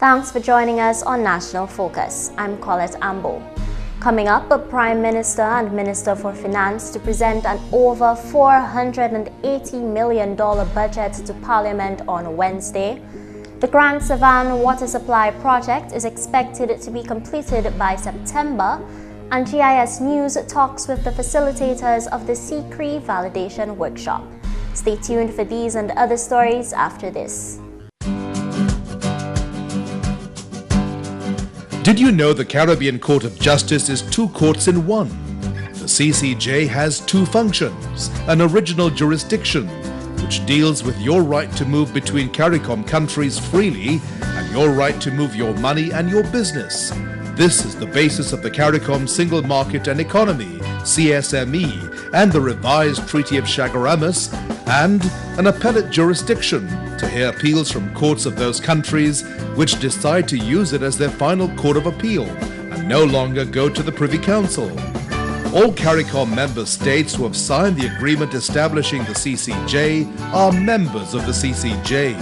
Thanks for joining us on National Focus. I'm Colette Ambo. Coming up, a Prime Minister and Minister for Finance to present an over $480 million budget to Parliament on Wednesday. The Grand Savanne Water Supply Project is expected to be completed by September, and GIS News talks with the facilitators of the CCREEE Validation Workshop. Stay tuned for these and other stories after this. Did you know the Caribbean Court of Justice is two courts in one? The CCJ has two functions: an original jurisdiction, which deals with your right to move between CARICOM countries freely and your right to move your money and your business. This is the basis of the CARICOM Single Market and Economy, CSME, and the revised Treaty of Chaguaramas, and an appellate jurisdiction to hear appeals from courts of those countries which decide to use it as their final court of appeal and no longer go to the Privy Council. All CARICOM member states who have signed the agreement establishing the CCJ are members of the CCJ.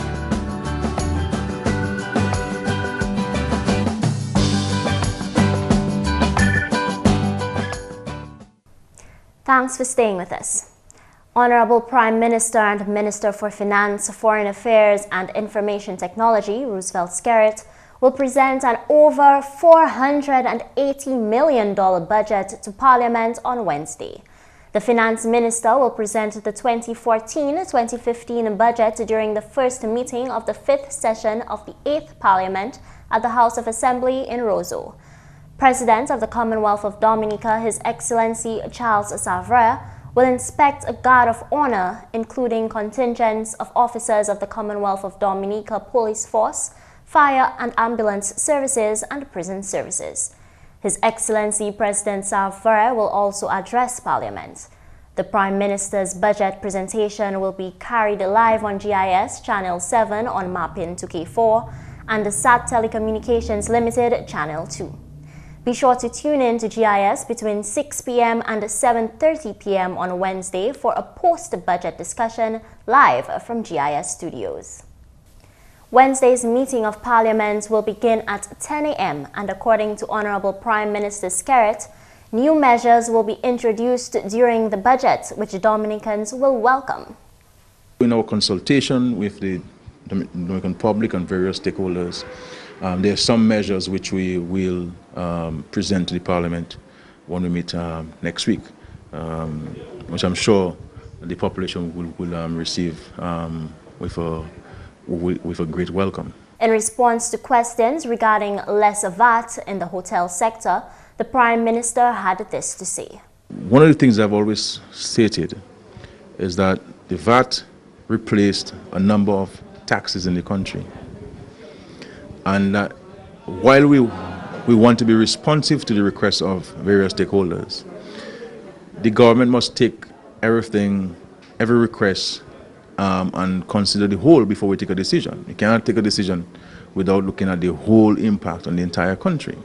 Thanks for staying with us. Honorable Prime Minister and Minister for Finance, Foreign Affairs and Information Technology, Roosevelt Skerrit, will present an over $480 million budget to Parliament on Wednesday. The Finance Minister will present the 2014-2015 budget during the first meeting of the 5th session of the 8th Parliament at the House of Assembly in Roseau. President of the Commonwealth of Dominica, His Excellency Charles Savanne, will inspect a guard of honor, including contingents of officers of the Commonwealth of Dominica Police Force, Fire and Ambulance Services, and Prison Services. His Excellency President Savanne will also address Parliament. The Prime Minister's budget presentation will be carried live on GIS Channel 7 on Mapping 2K4 and the SAT Telecommunications Limited Channel 2. Be sure to tune in to GIS between 6 p.m. and 7:30 p.m. on Wednesday for a post-budget discussion live from GIS Studios. Wednesday's meeting of Parliament will begin at 10 a.m. and according to Honorable Prime Minister Skerrit, new measures will be introduced during the budget which Dominicans will welcome. In our consultation with the Dominican public and various stakeholders, there are some measures which we will present to the Parliament when we meet next week, which I'm sure the population will receive with a great welcome. In response to questions regarding less VAT in the hotel sector, the Prime Minister had this to say. One of the things I've always stated is that the VAT replaced a number of taxes in the country. And while we want to be responsive to the requests of various stakeholders, the government must take every request and consider the whole before we take a decision. You cannot take a decision without looking at the whole impact on the entire country.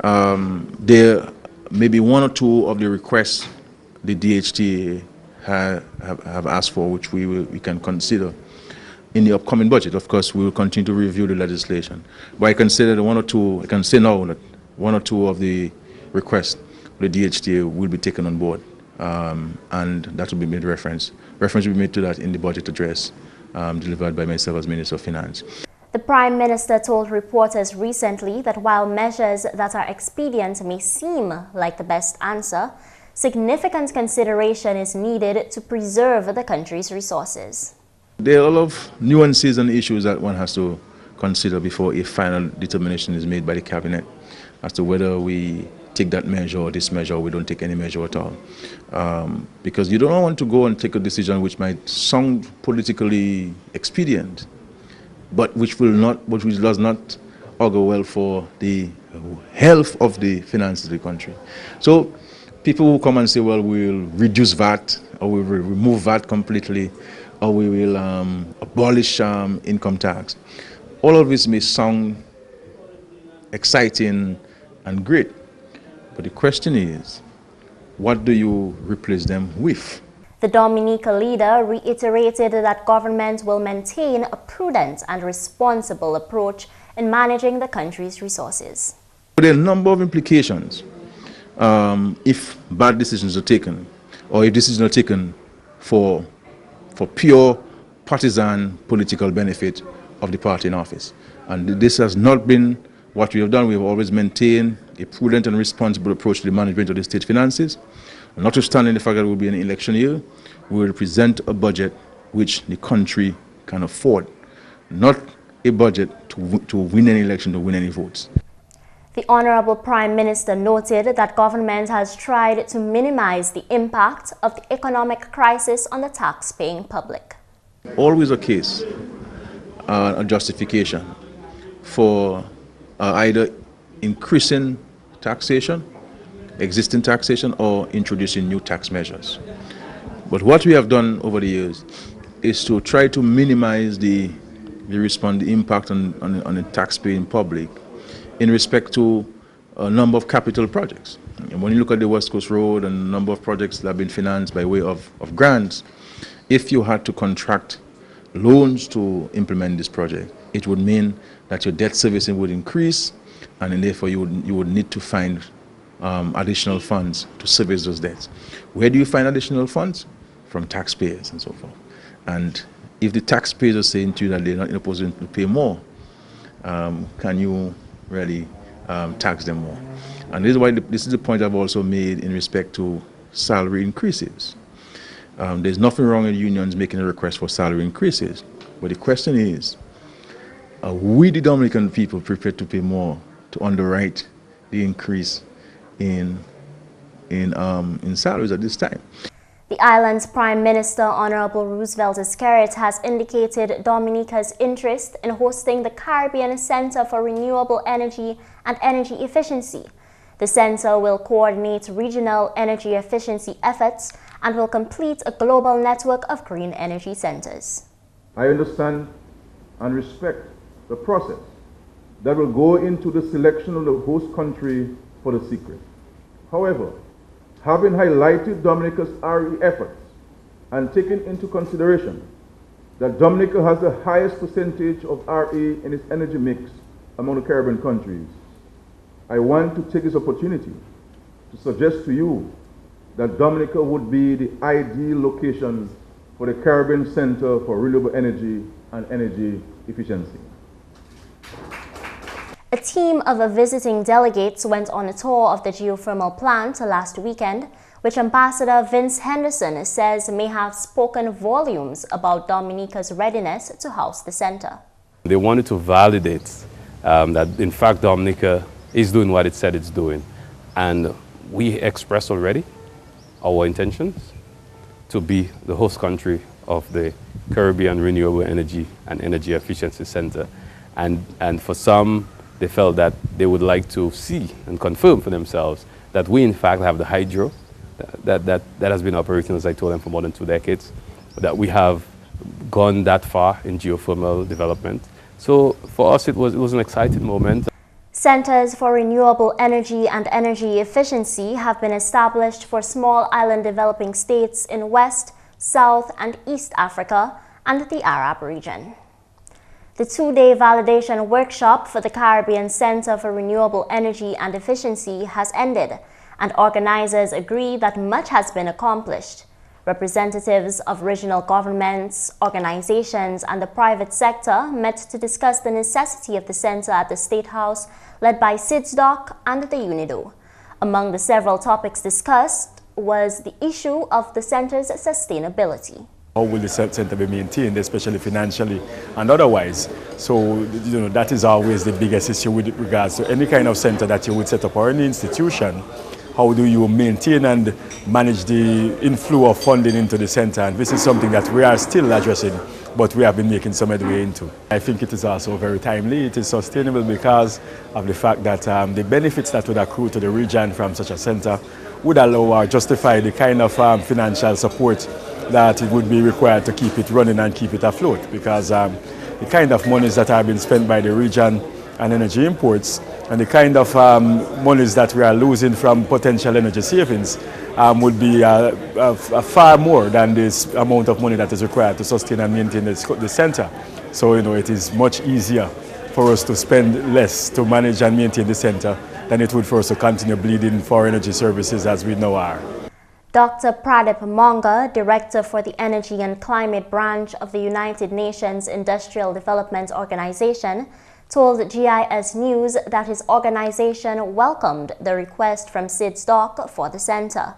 There may be one or two of the requests the DHTA have asked for, which we can consider in the upcoming budget. Of course, we will continue to review the legislation. But I can say that I can say now that one or two of the requests of the DHTA will be taken on board, and that will be made reference. Reference will be made to that in the budget address delivered by myself as Minister of Finance. The Prime Minister told reporters recently that while measures that are expedient may seem like the best answer, significant consideration is needed to preserve the country's resources. There are a lot of nuances and issues that one has to consider before a final determination is made by the Cabinet as to whether we take that measure or this measure, or we don't take any measure at all. Because you don't want to go and take a decision which might sound politically expedient, but which does not augur well for the health of the finances of the country. So people who come and say, well, we'll reduce VAT, or we will remove VAT completely, or we will abolish income tax. All of this may sound exciting and great, but the question is, what do you replace them with? The Dominica leader reiterated that government will maintain a prudent and responsible approach in managing the country's resources. There are a number of implications if bad decisions are taken, or if decisions are taken for pure partisan political benefit of the party in office. And this has not been what we have done. We have always maintained a prudent and responsible approach to the management of the state finances. Notwithstanding the fact that it will be an election year, we will present a budget which the country can afford, not a budget to win any election, to win any votes. The Honorable Prime Minister noted that government has tried to minimize the impact of the economic crisis on the tax-paying public. Always a case, a justification for either increasing taxation, existing taxation, or introducing new tax measures. But what we have done over the years is to try to minimize the impact on the tax-paying public in respect to a number of capital projects. And when you look at the West Coast Road and a number of projects that have been financed by way of grants, if you had to contract loans to implement this project, it would mean that your debt servicing would increase, and then therefore you would need to find additional funds to service those debts. Where do you find additional funds? From taxpayers and so forth. And if the taxpayers are saying to you that they're not in a position to pay more, can you really tax them more? And this is the point I've also made in respect to salary increases. There's nothing wrong with unions making a request for salary increases, but the question is, are we the Dominican people prepared to pay more to underwrite the increase in salaries at this time? The island's Prime Minister, Honorable Roosevelt Skerrit, has indicated Dominica's interest in hosting the Caribbean Center for Renewable Energy and Energy Efficiency. The center will coordinate regional energy efficiency efforts and will complete a global network of green energy centers. I understand and respect the process that will go into the selection of the host country for the secret. However, having highlighted Dominica's RE efforts and taken into consideration that Dominica has the highest percentage of RE in its energy mix among the Caribbean countries, I want to take this opportunity to suggest to you that Dominica would be the ideal location for the Caribbean Center for Renewable Energy and Energy Efficiency. A team of visiting delegates went on a tour of the geothermal plant last weekend, which Ambassador Vince Henderson says may have spoken volumes about Dominica's readiness to house the center. They wanted to validate that in fact Dominica is doing what it said it's doing, and we expressed already our intentions to be the host country of the Caribbean Renewable Energy and Energy Efficiency Center, and for some they felt that they would like to see and confirm for themselves that we in fact have the hydro that has been operating, as I told them, for more than 2 decades, that we have gone that far in geothermal development. So for us it was an exciting moment. Centers for renewable energy and energy efficiency have been established for small island developing states in West, South and East Africa and the Arab region. The 2-day validation workshop for the Caribbean Center for Renewable Energy and Efficiency has ended, and organizers agree that much has been accomplished. Representatives of regional governments, organizations, and the private sector met to discuss the necessity of the center at the State House, led by SIDSDOC and the UNIDO. Among the several topics discussed was the issue of the center's sustainability. How will the center be maintained, especially financially and otherwise? So, that is always the biggest issue with regards to any kind of center that you would set up or any institution. How do you maintain and manage the inflow of funding into the center? And this is something that we are still addressing, but we have been making some headway into. I think it is also very timely. It is sustainable because of the fact that the benefits that would accrue to the region from such a center would allow or justify the kind of financial support that it would be required to keep it running and keep it afloat, because the kind of monies that have been spent by the region and energy imports and the kind of monies that we are losing from potential energy savings would be far more than this amount of money that is required to sustain and maintain the center. So it is much easier for us to spend less to manage and maintain the center than it would for us to continue bleeding for energy services as we now are. Dr. Pradip Monga, Director for the Energy and Climate Branch of the United Nations Industrial Development Organization, told GIS News that his organization welcomed the request from SIDS-DOC for the center.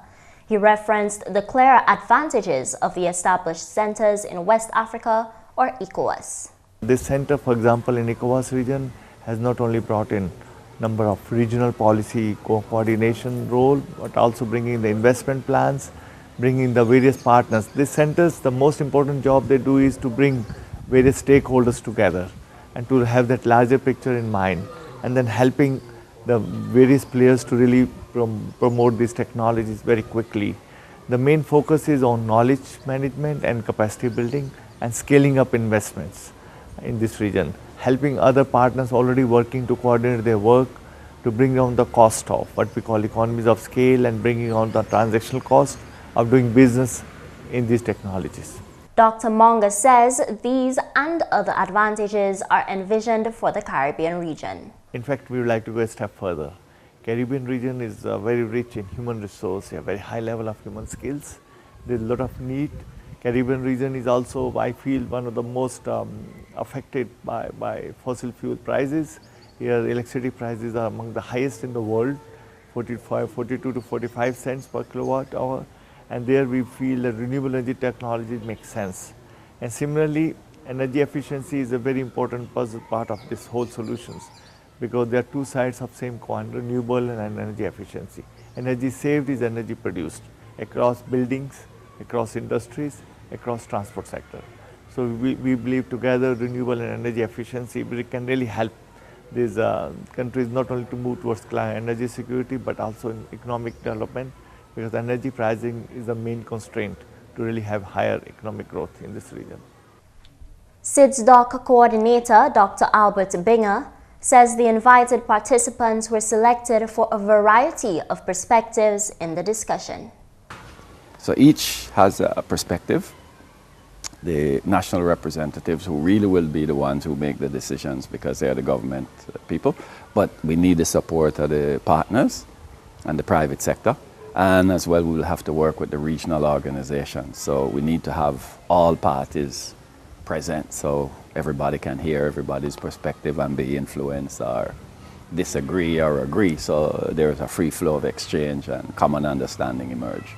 He referenced the clear advantages of the established centers in West Africa or ECOWAS. This center, for example, in ECOWAS region has not only brought in number of regional policy coordination role, but also bringing the investment plans, bringing the various partners. These centers, the most important job they do is to bring various stakeholders together and to have that larger picture in mind, and then helping the various players to really promote these technologies very quickly. The main focus is on knowledge management and capacity building and scaling up investments in this region, helping other partners already working to coordinate their work to bring down the cost of what we call economies of scale and bringing down the transactional cost of doing business in these technologies. Dr. Monga says these and other advantages are envisioned for the Caribbean region. In fact, we would like to go a step further. Caribbean region is very rich in human resource, a very high level of human skills. There's a lot of need. Caribbean region is also, I feel, one of the most affected by fossil fuel prices. Here, electricity prices are among the highest in the world, 42 to 45 cents per kilowatt hour. And there we feel that renewable energy technologies make sense. And similarly, energy efficiency is a very important part of this whole solutions, because there are two sides of same coin, renewable and energy efficiency. Energy saved is energy produced across buildings, across industries, across transport sector. So we believe together renewable and energy efficiency can really help these countries not only to move towards energy security, but also in economic development, because energy pricing is the main constraint to really have higher economic growth in this region. SIDS-DOC coordinator Dr. Albert Binger says the invited participants were selected for a variety of perspectives in the discussion. So each has a perspective. The national representatives, who really will be the ones who make the decisions because they are the government people, but we need the support of the partners and the private sector. And as well, we will have to work with the regional organizations. So we need to have all parties present so everybody can hear everybody's perspective and be influenced or disagree or agree. So there is a free flow of exchange and common understanding emerge.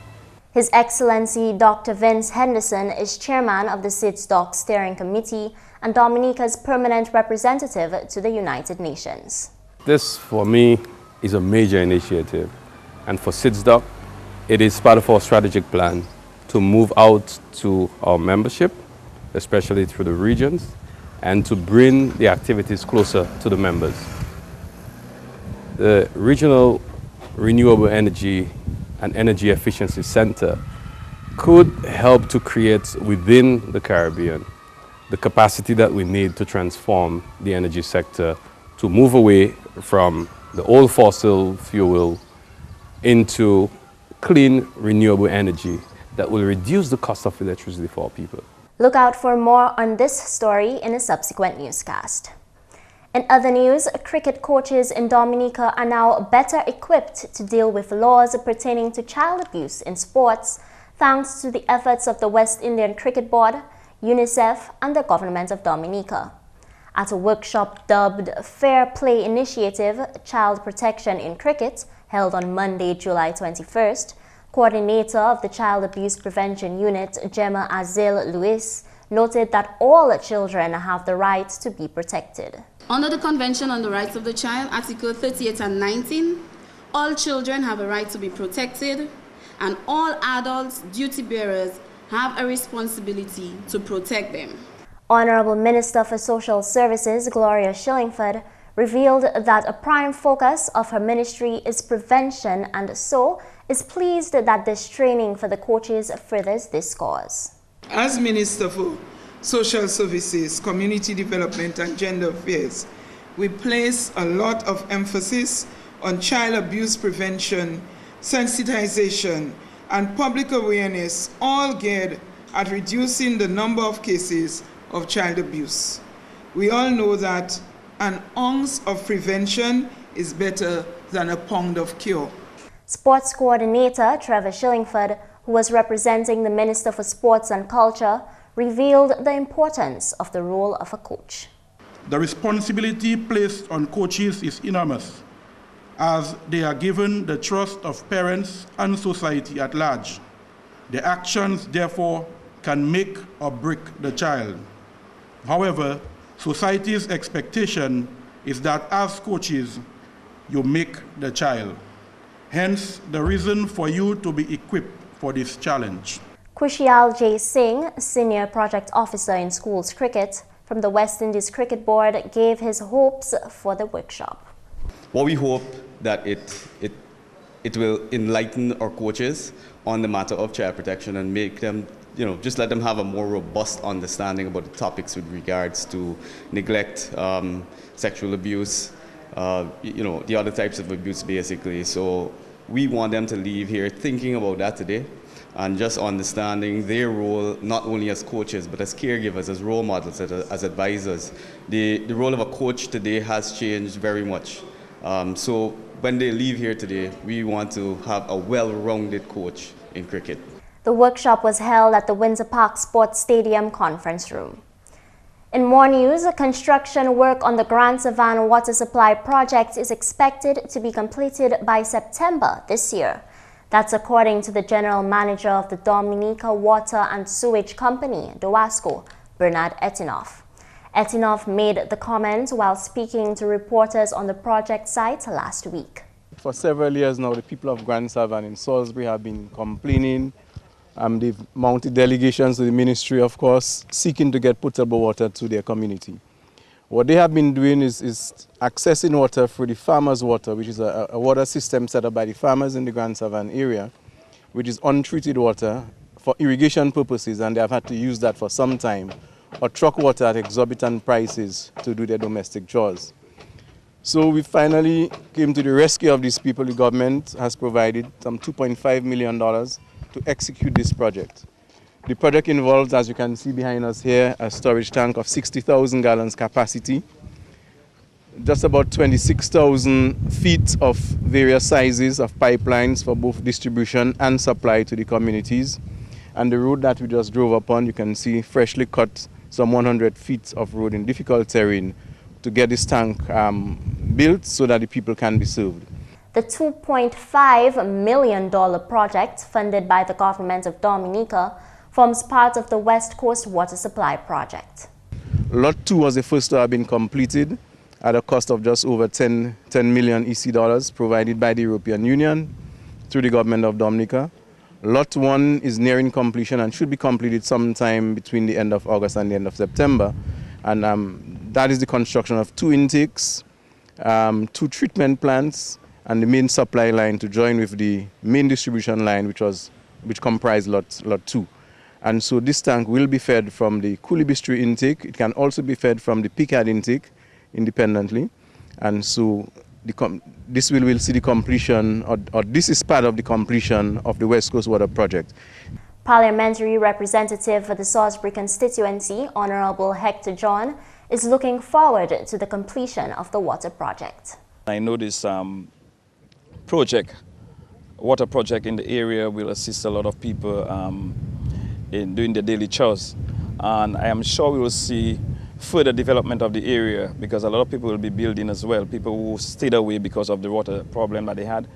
His Excellency Dr. Vince Henderson is chairman of the SIDS-DOC Steering Committee and Dominica's permanent representative to the United Nations. This, for me, is a major initiative. And for SIDS-DOC, it is part of our strategic plan to move out to our membership, especially through the regions, and to bring the activities closer to the members. The Regional Renewable Energy and Energy Efficiency Center could help to create within the Caribbean the capacity that we need to transform the energy sector to move away from the old fossil fuel into clean, renewable energy that will reduce the cost of electricity for our people. Look out for more on this story in a subsequent newscast. In other news, cricket coaches in Dominica are now better equipped to deal with laws pertaining to child abuse in sports, thanks to the efforts of the West Indian Cricket Board, UNICEF, and the government of Dominica. At a workshop dubbed Fair Play Initiative, Child Protection in Cricket, held on Monday, July 21st, coordinator of the Child Abuse Prevention Unit, Gemma Azil Luce, noted that all children have the right to be protected. Under the Convention on the Rights of the Child, Article 38 and 19, all children have a right to be protected, and all adults, duty bearers, have a responsibility to protect them. Honorable Minister for Social Services, Gloria Shillingford, revealed that a prime focus of her ministry is prevention, and so is pleased that this training for the coaches furthers this cause. As Minister for Social Services, Community Development and Gender Affairs, we place a lot of emphasis on child abuse prevention, sensitization, and public awareness, all geared at reducing the number of cases of child abuse. We all know that An ounce of prevention is better than a pound of cure. Sports Coordinator Trevor Shillingford, who was representing the Minister for Sports and Culture, revealed the importance of the role of a coach. The responsibility placed on coaches is enormous, as they are given the trust of parents and society at large. Their actions, therefore, can make or break the child. However, society's expectation is that as coaches, you make the child. Hence, the reason for you to be equipped for this challenge. Kushial J. Singh, Senior Project Officer in Schools Cricket from the West Indies Cricket Board, gave his hopes for the workshop. Well, we hope that it will enlighten our coaches on the matter of child protection and make them, just let them have a more robust understanding about the topics with regards to neglect, sexual abuse, the other types of abuse basically. So we want them to leave here thinking about that today and just understanding their role not only as coaches but as caregivers, as role models, as advisors. The role of a coach today has changed very much. So when they leave here today, we want to have a well-rounded coach in cricket. The workshop was held at the Windsor Park Sports Stadium conference room. In more news, construction work on the Grand Savannah water supply project is expected to be completed by September this year. That's according to the General Manager of the Dominica Water and Sewage Company, DOWASCO, Bernard Etinoff. Etinoff made the comment while speaking to reporters on the project site last week. For several years now, the people of Grand Savannah in Salisbury have been complaining. They've mounted delegations to the ministry, of course, seeking to get potable water to their community. What they have been doing is accessing water through the farmers' water, which is a water system set up by the farmers in the Grand Savannah area, which is untreated water for irrigation purposes, and they have had to use that for some time, or truck water at exorbitant prices to do their domestic chores. So we finally came to the rescue of these people. The government has provided some $2.5 million to execute this project. The project involves, as you can see behind us here, a storage tank of 60,000 gallons capacity, just about 26,000 feet of various sizes of pipelines for both distribution and supply to the communities. And the road that we just drove upon, you can see freshly cut some 100 feet of road in difficult terrain to get this tank built so that the people can be served. The $2.5 million project, funded by the government of Dominica, forms part of the West Coast Water Supply Project. Lot 2 was the first to have been completed at a cost of just over 10 million EC dollars, provided by the European Union through the government of Dominica. Lot 1 is nearing completion and should be completed sometime between the end of August and the end of September. And that is the construction of 2 intakes, 2 treatment plants, and the main supply line to join with the main distribution line, which comprised lot 2. And so this tank will be fed from the Coolibistry intake. It can also be fed from the Picard intake independently. And so this will see the completion, or this is part of the completion of the West Coast Water Project. Parliamentary representative for the Salisbury constituency, Honorable Hector John, is looking forward to the completion of the water project. I know this water project in the area will assist a lot of people in doing their daily chores. And I am sure we will see further development of the area because a lot of people will be building as well. People who stayed away because of the water problem that they had.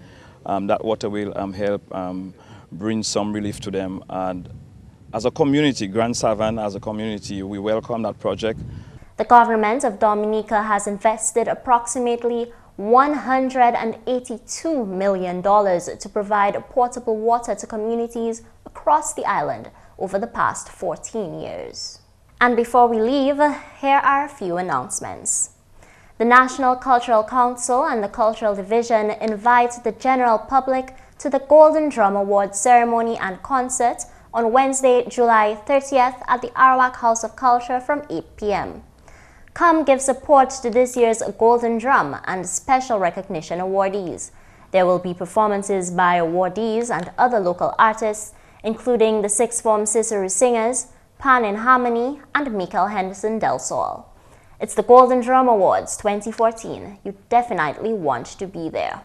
That water will help bring some relief to them. And as a community, Grand Savannah as a community, we welcome that project. The government of Dominica has invested approximately $182 million to provide portable water to communities across the island over the past 14 years. And before we leave, here are a few announcements. The National Cultural Council and the Cultural Division invite the general public to the Golden Drum Awards ceremony and concert on Wednesday, July 30th at the Arawak House of Culture from 8 p.m. Come give support to this year's Golden Drum and special recognition awardees. There will be performances by awardees and other local artists, including the Sixth Form Cicero Singers, Pan in Harmony, and Michael Henderson Del Sol. It's the Golden Drum Awards 2014. You definitely want to be there.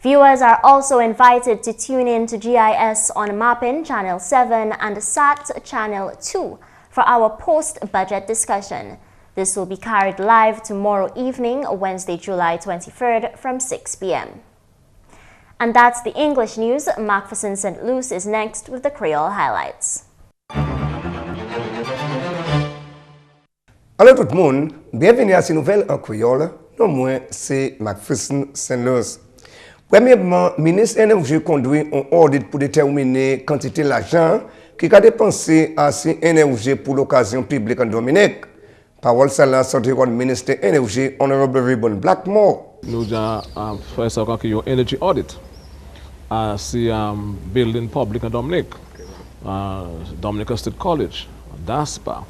Viewers are also invited to tune in to GIS on Mappin Channel 7 and SAT Channel 2 for our post-budget discussion. This will be carried live tomorrow evening, Wednesday, July 23rd from 6 p.m. And that's the English news. McPherson St. Luce is next with the Creole highlights. Allô tout le monde, bienvenue à ces nouvelles en créole. Non moi, c'est McPherson St. Luce. Premièrement, le ministre énergie conduit un audit pour déterminer la quantité d'argent qui a dépensé à ces énergies pour l'occasion publique en Dominique. Parole celle-là sortie du ministre énergie, Honorable Ribbon Blackmore. Nous avons fait ça comme un energy audit. C'est building public en Dominique, Dominica State College, DASPA,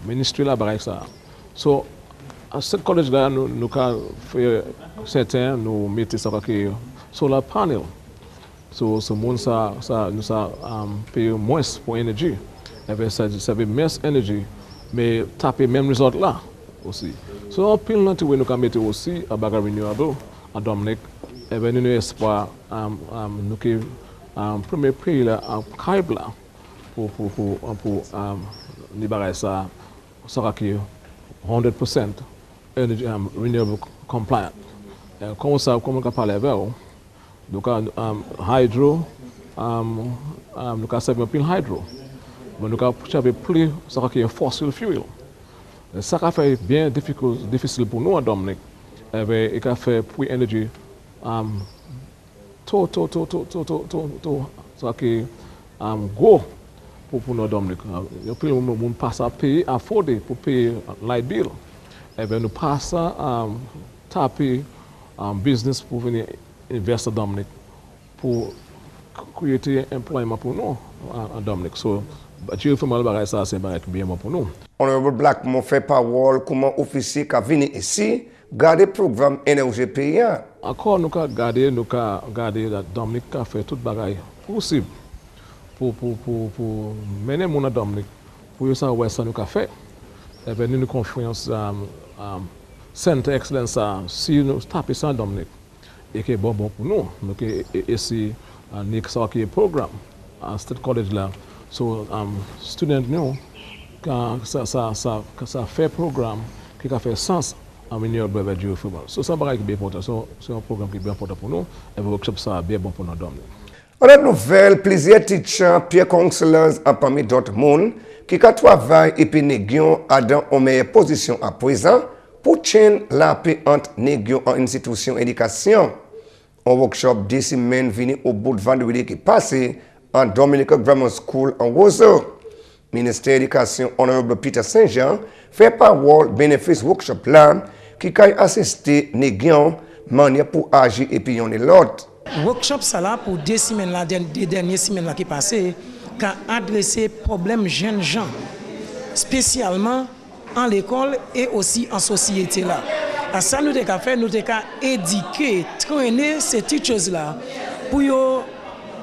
ministry là-bas ça. So, à State College là, nous avons fait certains, nous mettons ça comme solar panel. So, ce monde ça nous a payé moins pour l'énergie. Ça veut moins énergie, mais taper même résultat là aussi. So, en pile là, nous avons mettre aussi à bagarre renewable à Dominique. Et bien, nous avons espoir nous que premier pays là en Caraïbes là pour libérer ça qui 100% energy renewable compliant. Comme ça, comme on a parlé avec vous, donc hydro, nous avons servi plus hydro, mais nous avons cherché plus ça qui est fossil fuel. Ça a fait bien difficile pour nous à Dominique. Et bien, il a fait pour énergie ça qui go pour nos Dominique. Et puis on passe à payer afforder pour payer light bill. Et bien nous passons à taper business pour venir investir Dominique pour créer employment pour nous en Dominique. So, je fais mal bagage ça c'est bien pour nous. Honorable Blackmore fait parole comment officier qui venu ici garder programme énergie payant. Encore nous garder la Dominique a fait toute bagaille possible pour mener mon Dominique pour ça ouais ça nous a fait. Et bien nous confiance Centre Excellence si nous taper ça Dominique et que bon pour nous donc ici Nick ça qui est programme à State College là so student nous quand ça fait programme qui a fait sens en renewable energy football. So ça va être bien important. C'est un programme qui est bien important pour nous et le workshop ça bien bon pour nous Dominique. On a une nouvelle, plusieurs teachers, peer counselors et parmi d'autres monde qui travaillent et puis négion à dans une meilleure position à présent pour chaîne la paix entre négion en institution d'éducation. Un workshop 10 semaines venu au bout de vendredi qui passé en Dominica Grammar School en Roseau. Ministère de l'Éducation, Honorable Peter Saint-Jean, fait parole bénéfice workshop là qui a assisté négion manière pour agir et puis on est l'autre. Workshop ça là pour 2 semaines là, des dernières semaines là qui passé, qui a adressé problèmes jeunes gens, spécialement en l'école et aussi en société là. À ça nous devons faire, nous devons éduquer, traîner ces teachers là pour yo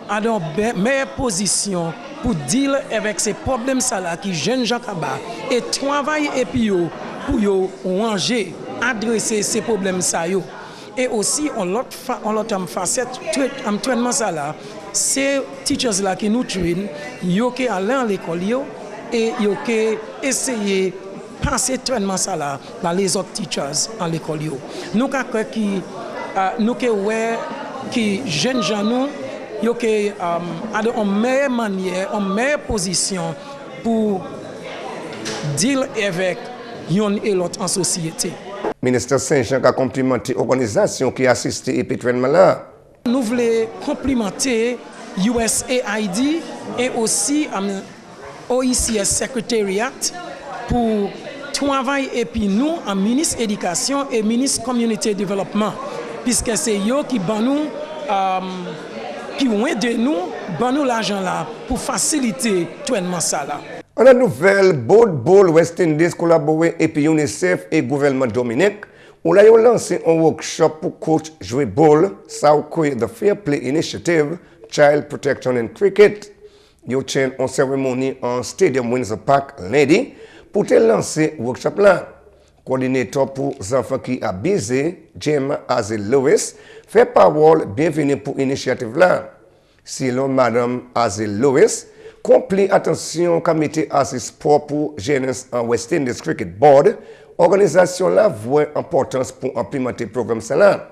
à dans meilleure position pour deal avec ces problèmes ça là qui jeunes gens kaba et travailler et puis yo pour yo ranger, adresser ces problèmes ça yo. Et aussi, on l'autre facette, traitement ça là, c'est teachers là qui nous traînent, yo qui aller à l'école et yo qui essayer passer traitement ça là dans les autres teachers en l'école yo. Nous qui ouais qui jeunes gens nous yo qui en meilleure manière, en meilleure position pour deal avec yon et l'autre en société. Ministre Saint-Jean a complimenté l'organisation qui a assisté à l'événement là. Nous voulons complimenter USAID et aussi OECS Secretariat pour travailler et puis nous en ministre éducation et ministre community development puisque c'est eux qui ban nous qui ont aidé nous ban nous l'argent là pour faciliter l'événement ça là. On a une nouvelle, Bowl West Indies collaboré et puis UNICEF et gouvernement Dominique, où là ils ont lancé un workshop pour coach jouer ball, ça a créé the Fair Play Initiative, Child Protection and Cricket. Ils ont tenu une cérémonie en Stadium Windsor Park lundi pour te lancer workshop là. Coordinateur pour les enfants qui abusent, James Azel Lewis, fait parole bienvenue pour l'initiative là. Selon Madame Azel Lewis, complet attention comité assist sport pour jeunesse en West Indies Cricket Board, organisation là voit importance pour implémenter le programme là.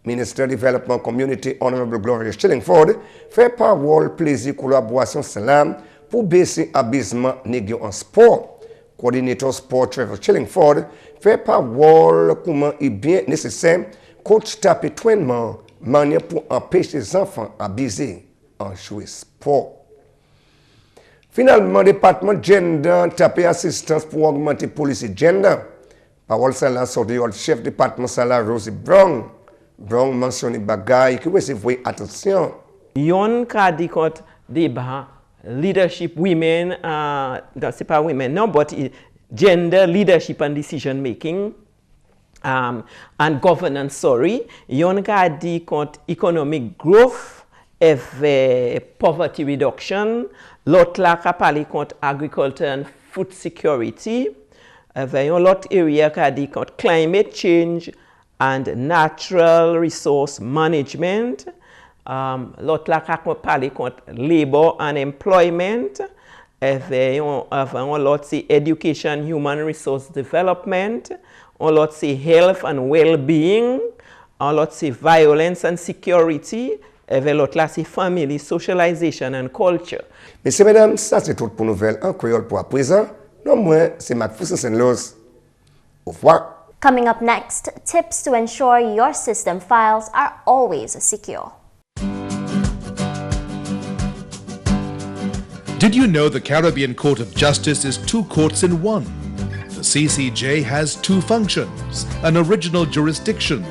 Minister Development Community Honorable Gloria Shillingford fait parole plaisir collaboration cela pour baisser abysement négligé en sport. Coordinateur sport Trevor Shillingford fait parole comment il est bien nécessaire coach tape entraînement manière pour empêcher les enfants abuser en jouer sport. Finalement, le département gender tape assistance pour augmenter la police gender. Parole cela sur le chef département cela Rosie Brown. Brown mentionne bagay qui recevait attention. Yon ka di kot débat leadership women, c'est pas women, no, but gender leadership and decision making and governance, sorry. Yon ka di kot economic growth, poverty reduction, lot la ka pali kot agriculture and food security, yon lot area ka di kot climate change and natural resource management. Lot la ka pali kont labor and employment. On lot si education, human resource development. On lot si health and well-being. On lot si violence and security. Lot la si family, socialization and culture. Messieurs, mesdames, ça c'est tout pour nouvelle en créole pour à présent. Non moins, c'est McPherson Luce. Au revoir. Coming up next, tips to ensure your system files are always secure. Did you know the Caribbean Court of Justice is two courts in one? The CCJ has two functions, an original jurisdiction,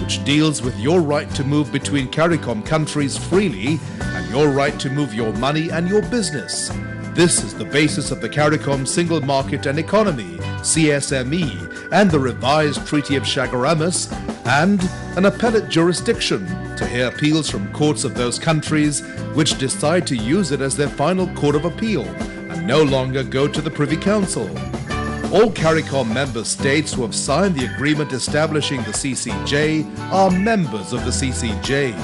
which deals with your right to move between CARICOM countries freely and your right to move your money and your business. This is the basis of the CARICOM Single Market and Economy, CSME, and the revised Treaty of Chaguaramas, and an appellate jurisdiction to hear appeals from courts of those countries which decide to use it as their final court of appeal and no longer go to the Privy Council. All CARICOM member states who have signed the agreement establishing the CCJ are members of the CCJ.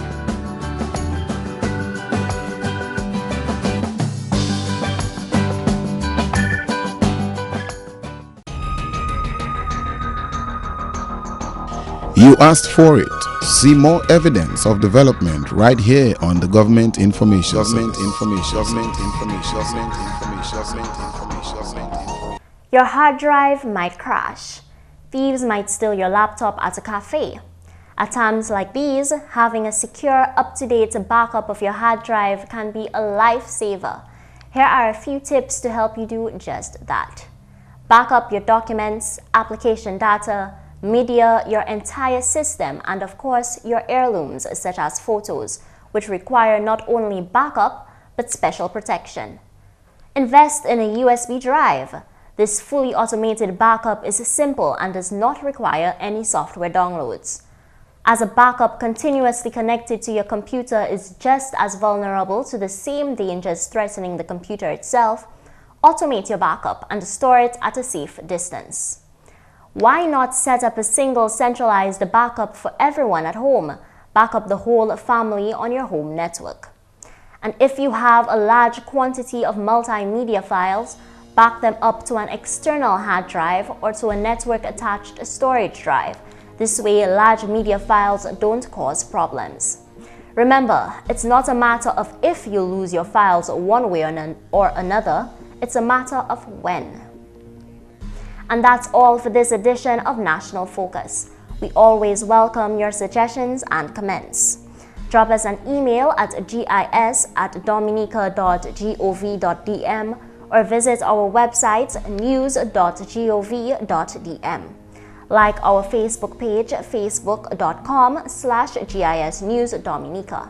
You asked for it. See more evidence of development right here on the Government Information Service. Your hard drive might crash. Thieves might steal your laptop at a cafe. At times like these, having a secure, up-to-date backup of your hard drive can be a lifesaver. Here are a few tips to help you do just that. Back up your documents, application data, media, your entire system, and of course your heirlooms such as photos, which require not only backup but special protection. Invest in a USB drive. This fully automated backup is simple and does not require any software downloads. As a backup continuously connected to your computer is just as vulnerable to the same dangers threatening the computer itself, automate your backup and store it at a safe distance. Why not set up a single centralized backup for everyone at home? Back up the whole family on your home network. And if you have a large quantity of multimedia files, back them up to an external hard drive or to a network-attached storage drive. This way, large media files don't cause problems. Remember, it's not a matter of if you lose your files one way or another, it's a matter of when. And that's all for this edition of National Focus. We always welcome your suggestions and comments. Drop us an email at gis@dominica.gov.dm or visit our website news.gov.dm. Like our Facebook page, facebook.com/GIS News Dominica.